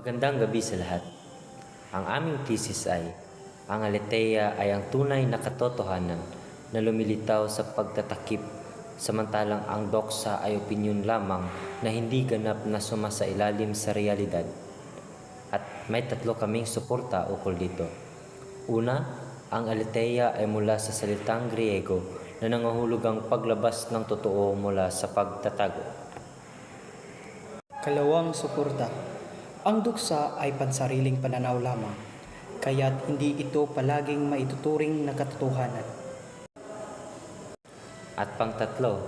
Magandang gabi sa lahat. Ang aming thesis ay, ang aletheia ay ang tunay na katotohanan na lumilitaw sa pagtatakip, samantalang ang doksa ay opinyon lamang na hindi ganap na sumasailalim sa realidad. At may tatlo kaming suporta ukol dito. Una, ang aletheia ay mula sa salitang Griego na nangahulugang paglabas ng totoo mula sa pagtatago. Kalawang suporta. Ang duksa ay pansariling pananaw lamang, kaya't hindi ito palaging maituturing na katotohanan. At pangtatlo,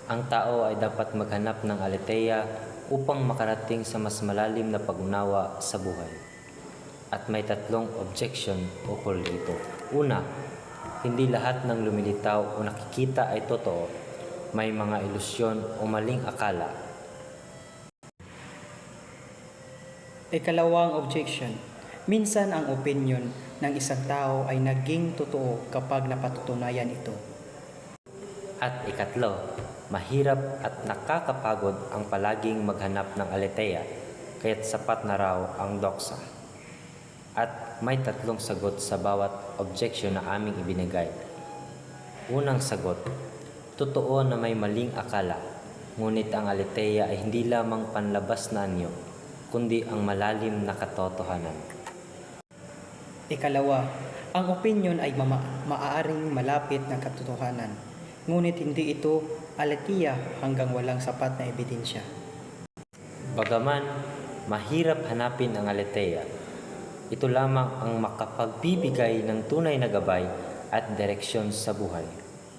ang tao ay dapat maghanap ng aletheia upang makarating sa mas malalim na pag-unawa sa buhay. At may tatlong objection ukol dito. Una, hindi lahat ng lumilitaw o nakikita ay totoo. May mga ilusyon o maling akala. Ikalawang objection. Minsan ang opinion ng isang tao ay naging totoo kapag napatutunayan ito. At ikatlo, mahirap at nakakapagod ang palaging maghanap ng aletheia, kaya't sapat na raw ang doksa. At may tatlong sagot sa bawat objection na aming ibinigay. Unang sagot, totoo na may maling akala, ngunit ang aletheia ay hindi lamang panlabas na anyo, kundi ang malalim na katotohanan. Ikalawa, ang opinion ay maaaring malapit na katotohanan, ngunit hindi ito aletheia hanggang walang sapat na ebidensya. Bagaman mahirap hanapin ang aletheia, ito lamang ang makapagbibigay ng tunay na gabay at direksyon sa buhay.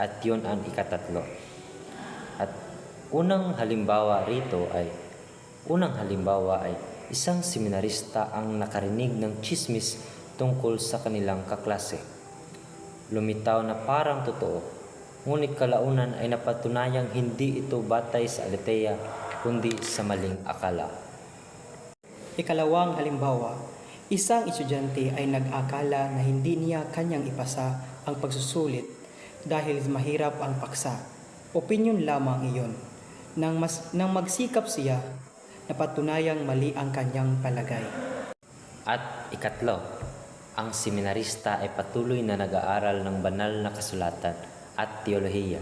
At yun ang ikatatlo. At unang halimbawa ay isang seminarista ang nakarinig ng chismis tungkol sa kanilang kaklase. Lumitaw na parang totoo, ngunit kalaunan ay napatunayang hindi ito batay sa aletheia kundi sa maling akala. Ikalawang halimbawa, isang estudyante ay nag-akala na hindi niya kanyang ipasa ang pagsusulit dahil mahirap ang paksa. Opinyon lamang iyon. Nang magsikap siya, napatunayang mali ang kanyang palagay. At ikatlo, ang seminarista ay patuloy na nag-aaral ng banal na kasulatan at teolohiya.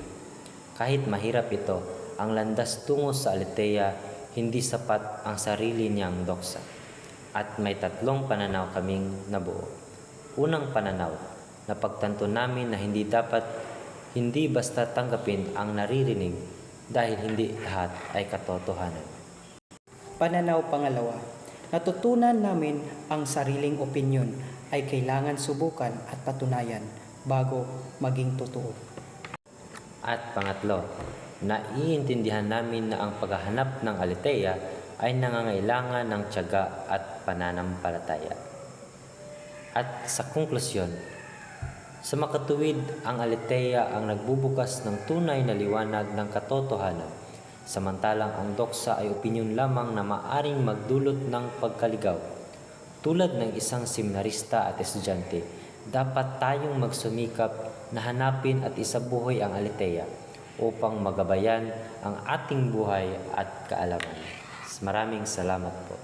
Kahit mahirap ito, ang landas tungo sa aletheia, hindi sapat ang sarili niyang doksa. At may tatlong pananaw kaming nabuo. Unang pananaw, napagtanto namin na hindi basta tanggapin ang naririnig dahil hindi lahat ay katotohanan. Pananaw pangalawa, natutunan namin ang sariling opinyon ay kailangan subukan at patunayan bago maging totoo. At pangatlo, naiintindihan namin na ang paghahanap ng aletheia ay nangangailangan ng tiyaga at pananampalataya. At sa konklusyon, sa makatuwid, ang aletheia ang nagbubukas ng tunay na liwanag ng katotohanan, samantalang ang doksa ay opinyon lamang na maaring magdulot ng pagkaligaw. Tulad ng isang seminarista at estudyante, dapat tayong magsumikap na hanapin at isabuhay ang aletheia upang magabayan ang ating buhay at kaalaman. Maraming salamat po.